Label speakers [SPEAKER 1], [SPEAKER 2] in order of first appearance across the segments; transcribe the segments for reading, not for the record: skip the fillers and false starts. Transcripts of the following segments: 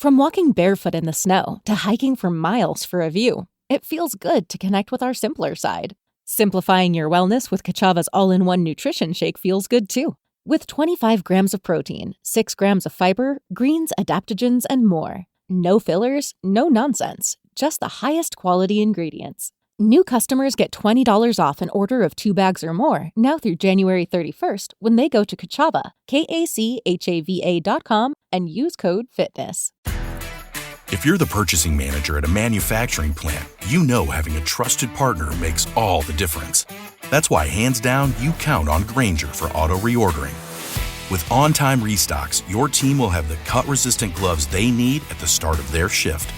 [SPEAKER 1] From walking barefoot in the snow to hiking for miles for a view, it feels good to connect with our simpler side. Simplifying your wellness with Kachava's all-in-one nutrition shake feels good too. With 25 grams of protein, 6 grams of fiber, greens, adaptogens, and more. No fillers, no nonsense, just the highest quality ingredients. New customers get $20 off an order of 2 bags or more now through January 31st when they go to Kachava, KACHAVA.com, and use code FITNESS.
[SPEAKER 2] If you're the purchasing manager at a manufacturing plant, you know having a trusted partner makes all the difference. That's why, hands down, you count on Grainger for auto reordering. With on-time restocks, your team will have the cut-resistant gloves they need at the start of their shift.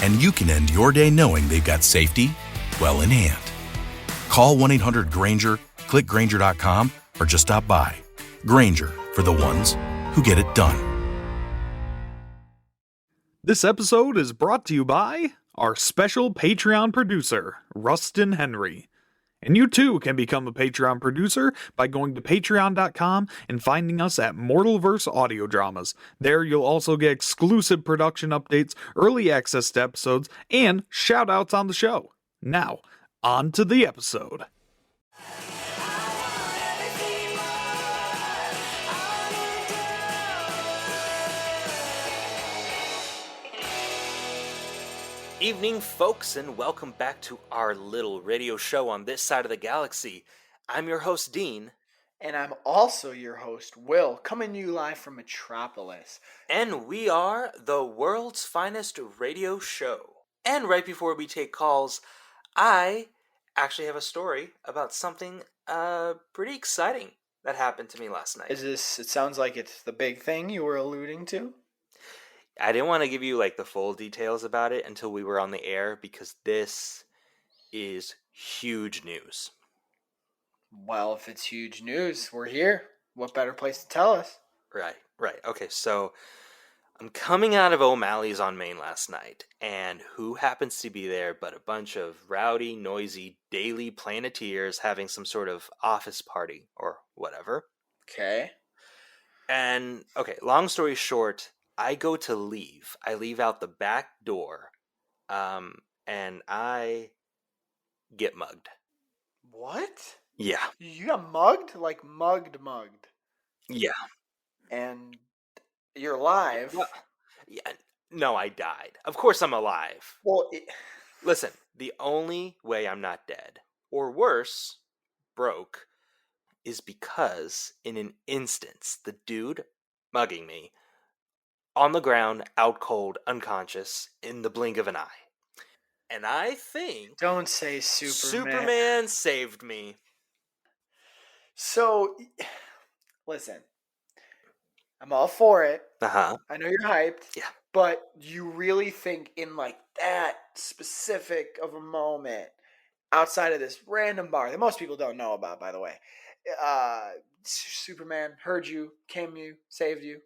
[SPEAKER 2] And you can end your day knowing they've got safety well in hand. Call 1-800-GRAINGER, click Grainger.com, or just stop by. Grainger, for the ones who get it done.
[SPEAKER 3] This episode is brought to you by our special Patreon producer, Rustin Henry. And you too can become a Patreon producer by going to patreon.com and finding us at Mortalverse Audio Dramas. There you'll also get exclusive production updates, early access to episodes, and shout-outs on the show. Now, on to the episode.
[SPEAKER 4] Evening, folks, and welcome back to our little radio show on this side of the galaxy. I'm your host, Dean.
[SPEAKER 5] And I'm also your host, Will, coming to you live from Metropolis.
[SPEAKER 4] And we are the world's finest radio show. And right before we take calls, I actually have a story about something pretty exciting that happened to me last night.
[SPEAKER 5] It sounds like it's the big thing you were alluding to?
[SPEAKER 4] I didn't want to give you the full details about it until we were on the air because this is huge news.
[SPEAKER 5] Well, if it's huge news, we're here. What better place to tell us?
[SPEAKER 4] Right. Okay, so I'm coming out of O'Malley's on Main last night, and who happens to be there but a bunch of rowdy, noisy, Daily Planeteers having some sort of office party or whatever.
[SPEAKER 5] Okay.
[SPEAKER 4] And, long story short, I go to leave. I leave out the back door, and I get mugged.
[SPEAKER 5] What?
[SPEAKER 4] Yeah.
[SPEAKER 5] You got mugged? Like mugged?
[SPEAKER 4] Yeah.
[SPEAKER 5] And you're alive?
[SPEAKER 4] Well, yeah. No, I died. Of course I'm alive.
[SPEAKER 5] Well,
[SPEAKER 4] Listen, the only way I'm not dead, or worse, broke, is because in an instance, the dude mugging me on the ground, out cold, unconscious, in the blink of an eye. And I think...
[SPEAKER 5] Don't say Superman.
[SPEAKER 4] Superman saved me.
[SPEAKER 5] So, listen. I'm all for it.
[SPEAKER 4] Uh-huh.
[SPEAKER 5] I know you're hyped.
[SPEAKER 4] Yeah.
[SPEAKER 5] But you really think in that specific of a moment, outside of this random bar that most people don't know about, by the way, Superman heard you, came you, saved you,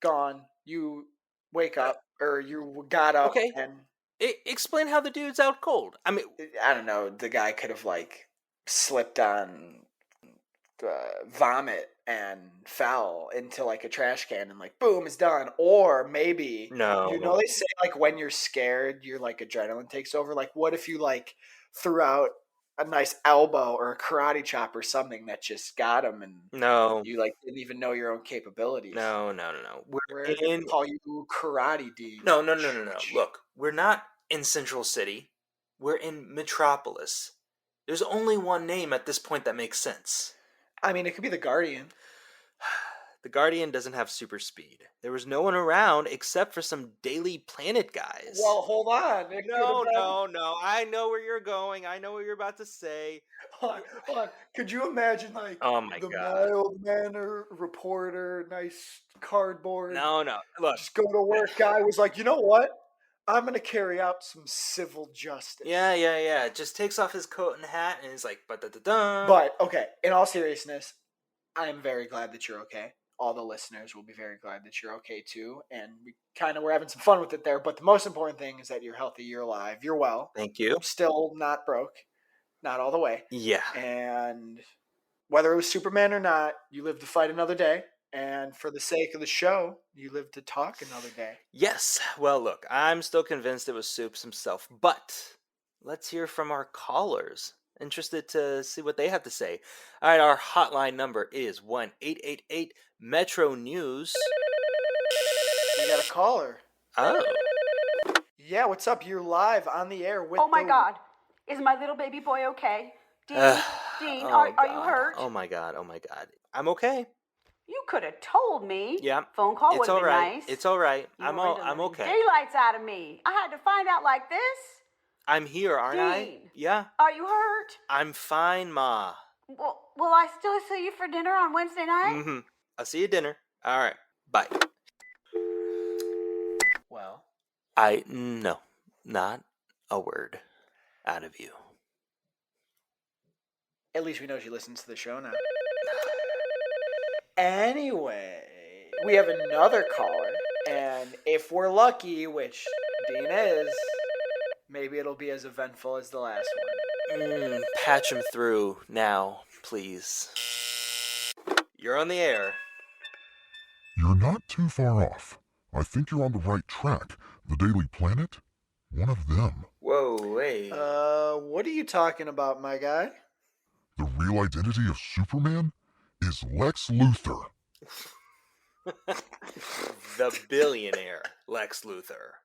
[SPEAKER 5] gone. You wake up, or you got up, and...
[SPEAKER 4] Explain how the dude's out cold. I mean...
[SPEAKER 5] I don't know, the guy could have, slipped on vomit and fell into, a trash can and, boom, it's done. Or maybe...
[SPEAKER 4] No.
[SPEAKER 5] They say, when you're scared, your, adrenaline takes over. What if you, threw out a nice elbow or a karate chop or something that just got him, and you didn't even know your own capabilities.
[SPEAKER 4] No.
[SPEAKER 5] We're gonna call you Karate D.
[SPEAKER 4] No. Look, we're not in Central City. We're in Metropolis. There's only one name at this point that makes sense.
[SPEAKER 5] I mean, it could be the Guardian.
[SPEAKER 4] The Guardian doesn't have super speed. There was no one around except for some Daily Planet guys.
[SPEAKER 5] Well, hold on.
[SPEAKER 4] No. I know where you're going. I know what you're about to say.
[SPEAKER 5] Hold on. Could you imagine,
[SPEAKER 4] oh my
[SPEAKER 5] the
[SPEAKER 4] God.
[SPEAKER 5] mild-mannered reporter, nice cardboard?
[SPEAKER 4] No. Look.
[SPEAKER 5] Just go to work guy was like, you know what? I'm going to carry out some civil justice.
[SPEAKER 4] Yeah. Just takes off his coat and hat and he's like, ba-da-da-da.
[SPEAKER 5] But, okay, in all seriousness, I'm very glad that you're okay. All the listeners will be very glad that you're okay too. And we're having some fun with it there. But the most important thing is that you're healthy, you're alive, you're well.
[SPEAKER 4] Thank you.
[SPEAKER 5] Still not broke. Not all the way.
[SPEAKER 4] Yeah.
[SPEAKER 5] And whether it was Superman or not, you live to fight another day. And for the sake of the show, you live to talk another day.
[SPEAKER 4] Yes. Well, look, I'm still convinced it was Soups himself, but let's hear from our callers. Interested to see what they have to say. All right, our hotline number is 1-888-METRO-NEWS.
[SPEAKER 5] We got a caller.
[SPEAKER 4] Oh.
[SPEAKER 5] Yeah, what's up? You're live on the air with
[SPEAKER 6] Oh my God. Is my little baby boy okay? Dean, are you hurt?
[SPEAKER 4] Oh my God. I'm okay.
[SPEAKER 6] You could have told me.
[SPEAKER 4] Yeah.
[SPEAKER 6] Phone call would have been nice.
[SPEAKER 4] It's all right. I'm okay.
[SPEAKER 6] Daylight's out of me. I had to find out like this.
[SPEAKER 4] I'm here, aren't I?
[SPEAKER 6] Dean,
[SPEAKER 4] Yeah.
[SPEAKER 6] are you hurt?
[SPEAKER 4] I'm fine, Ma.
[SPEAKER 6] Well, will I still see you for dinner on Wednesday night?
[SPEAKER 4] Mm-hmm. I'll see you at dinner. All right. Bye.
[SPEAKER 5] Well,
[SPEAKER 4] No, not a word out of you.
[SPEAKER 5] At least we know she listens to the show now. Anyway, we have another caller, and if we're lucky, which Dean is, maybe it'll be as eventful as the last one.
[SPEAKER 4] Patch him through now, please. You're on the air.
[SPEAKER 7] You're not too far off. I think you're on the right track. The Daily Planet? One of them.
[SPEAKER 4] Whoa, wait.
[SPEAKER 5] What are you talking about, my guy?
[SPEAKER 7] The real identity of Superman is Lex Luthor.
[SPEAKER 4] The billionaire Lex Luthor.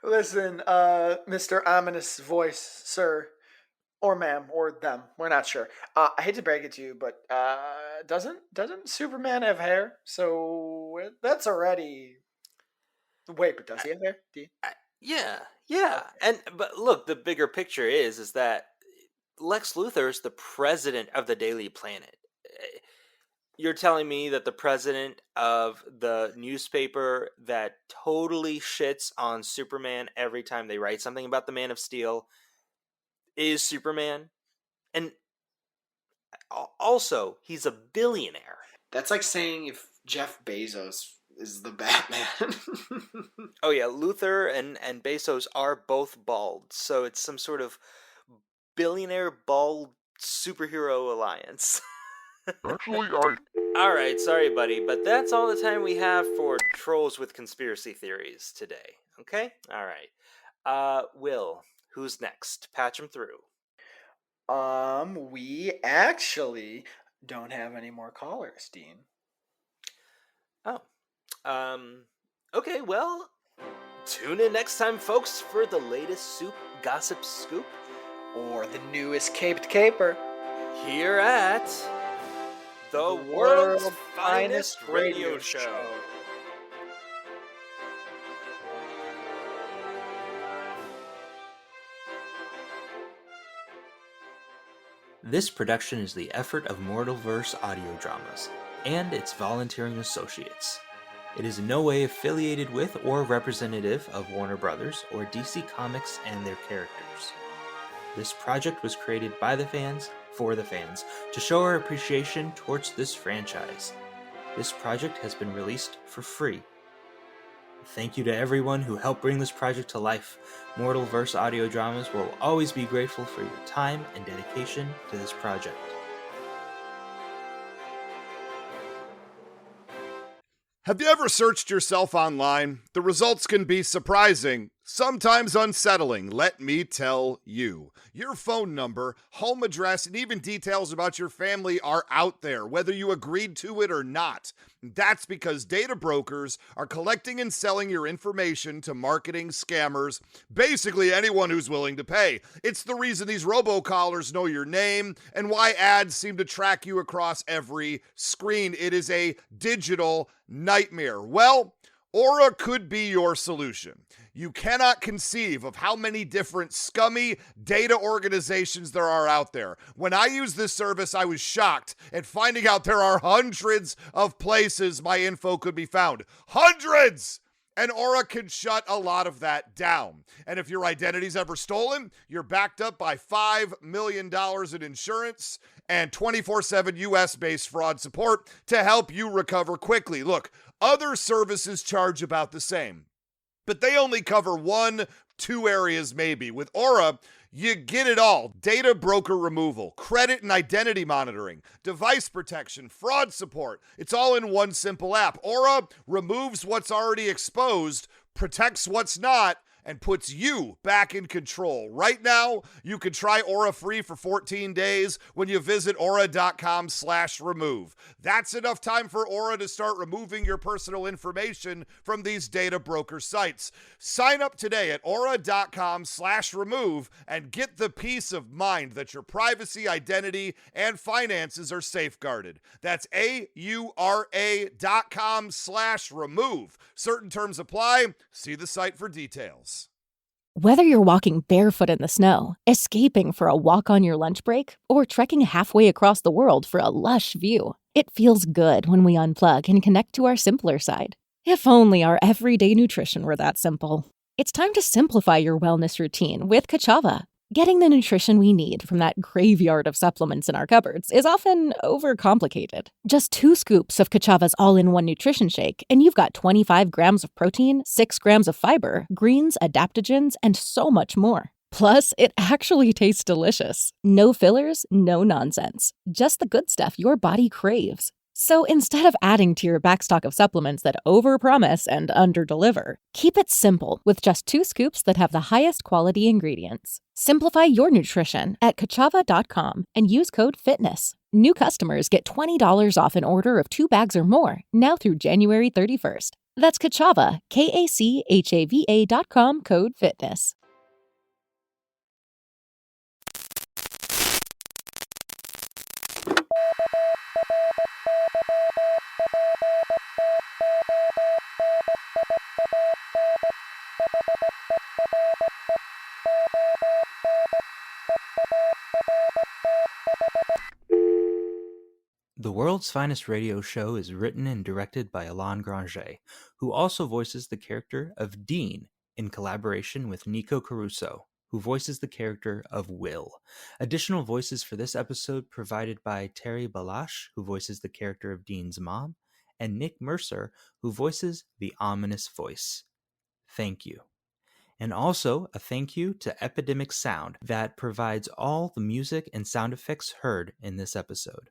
[SPEAKER 5] Listen, Mr. Ominous Voice, sir, or ma'am, or them, we're not sure. I hate to break it to you, but doesn't Superman have hair? So that's already... Wait, but does he have hair?
[SPEAKER 4] Yeah. But look, the bigger picture is that Lex Luthor is the president of the Daily Planet. You're telling me that the president of the newspaper that totally shits on Superman every time they write something about the Man of Steel is Superman? And also, he's a billionaire.
[SPEAKER 5] That's like saying if Jeff Bezos is the Batman.
[SPEAKER 4] Oh yeah, Luthor and Bezos are both bald, so it's some sort of billionaire bald superhero alliance.
[SPEAKER 7] Actually,
[SPEAKER 4] Alright, sorry buddy, but that's all the time we have for Trolls with Conspiracy Theories today, okay? Alright. Will, who's next? Patch him through.
[SPEAKER 5] We actually don't have any more callers, Dean.
[SPEAKER 4] Oh. Okay, well, tune in next time, folks, for the latest soup gossip scoop.
[SPEAKER 5] Or the newest caped caper.
[SPEAKER 4] Here at the world's finest radio show. This production is the effort of Mortalverse Audio Dramas and its volunteering associates. It is in no way affiliated with or representative of Warner Brothers or DC Comics and their characters. This project was created by the fans, for the fans, to show our appreciation towards this franchise. This project has been released for free. Thank you to everyone who helped bring this project to life. Mortalverse Audio Dramas will always be grateful for your time and dedication to this project.
[SPEAKER 8] Have you ever searched yourself online? The results can be surprising, sometimes unsettling, let me tell you. Your phone number, home address, and even details about your family are out there, whether you agreed to it or not. That's because data brokers are collecting and selling your information to marketing scammers, basically anyone who's willing to pay. It's the reason these robocallers know your name and why ads seem to track you across every screen. It is a digital nightmare. Well, Aura could be your solution. You cannot conceive of how many different scummy data organizations there are out there. When I used this service, I was shocked at finding out there are hundreds of places my info could be found. Hundreds! And Aura can shut a lot of that down. And if your identity's ever stolen, you're backed up by $5 million in insurance and 24/7 US-based fraud support to help you recover quickly. Look, other services charge about the same, but they only cover 1-2 areas maybe. With Aura, You get it all. Data broker removal, credit and identity monitoring, device protection, fraud support. It's all in one simple app. Aura removes what's already exposed, protects what's not, and puts you back in control. Right now, you can try Aura free for 14 days when you visit aura.com/remove. That's enough time for Aura to start removing your personal information from these data broker sites. Sign up today at aura.com/remove and get the peace of mind that your privacy, identity, and finances are safeguarded. That's aura.com/remove. Certain terms apply. See the site for details.
[SPEAKER 1] Whether you're walking barefoot in the snow, escaping for a walk on your lunch break, or trekking halfway across the world for a lush view, it feels good when we unplug and connect to our simpler side. If only our everyday nutrition were that simple. It's time to simplify your wellness routine with Kachava. Getting the nutrition we need from that graveyard of supplements in our cupboards is often overcomplicated. Just 2 scoops of Kachava's all-in-one nutrition shake, and you've got 25 grams of protein, 6 grams of fiber, greens, adaptogens, and so much more. Plus, it actually tastes delicious. No fillers, no nonsense. Just the good stuff your body craves. So instead of adding to your backstock of supplements that overpromise and underdeliver, keep it simple with just 2 scoops that have the highest quality ingredients. Simplify your nutrition at kachava.com and use code FITNESS. New customers get $20 off an order of 2 bags or more now through January 31st. That's Kachava, KACHAVA.com, code FITNESS.
[SPEAKER 4] The World's Finest Radio Show is written and directed by Alain Granger, who also voices the character of Dean in collaboration with Nico Caruso, who voices the character of Will. Additional voices for this episode provided by Terry Balash, who voices the character of Dean's mom, and Nick Mercer, who voices the ominous voice. Thank you. And also a thank you to Epidemic Sound that provides all the music and sound effects heard in this episode.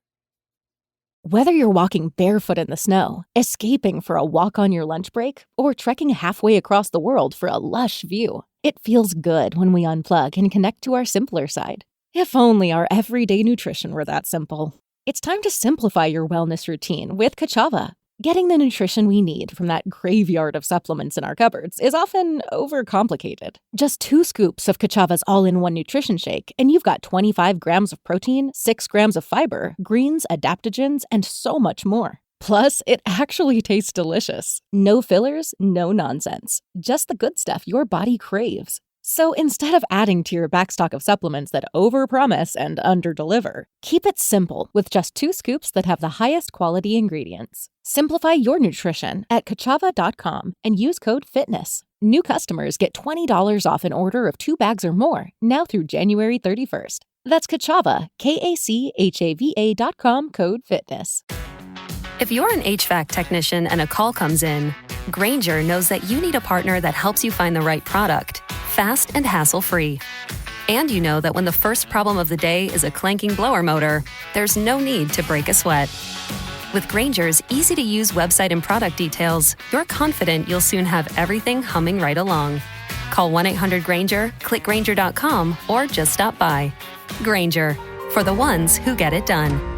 [SPEAKER 1] Whether you're walking barefoot in the snow, escaping for a walk on your lunch break, or trekking halfway across the world for a lush view, it feels good when we unplug and connect to our simpler side. If only our everyday nutrition were that simple. It's time to simplify your wellness routine with Kachava. Getting the nutrition we need from that graveyard of supplements in our cupboards is often overcomplicated. Just 2 scoops of Kachava's all-in-one nutrition shake, and you've got 25 grams of protein, 6 grams of fiber, greens, adaptogens, and so much more. Plus, it actually tastes delicious. No fillers, no nonsense. Just the good stuff your body craves. So instead of adding to your backstock of supplements that overpromise and underdeliver, keep it simple with just 2 scoops that have the highest quality ingredients. Simplify your nutrition at kachava.com and use code FITNESS. New customers get $20 off an order of 2 bags or more now through January 31st. That's Kachava, KACHAVA.com, code FITNESS.
[SPEAKER 9] If you're an HVAC technician and a call comes in, Grainger knows that you need a partner that helps you find the right product, fast and hassle-free. And you know that when the first problem of the day is a clanking blower motor, there's no need to break a sweat. With Grainger's easy-to-use website and product details, you're confident you'll soon have everything humming right along. Call 1-800-GRAINGER, click Grainger.com, or just stop by. Grainger, for the ones who get it done.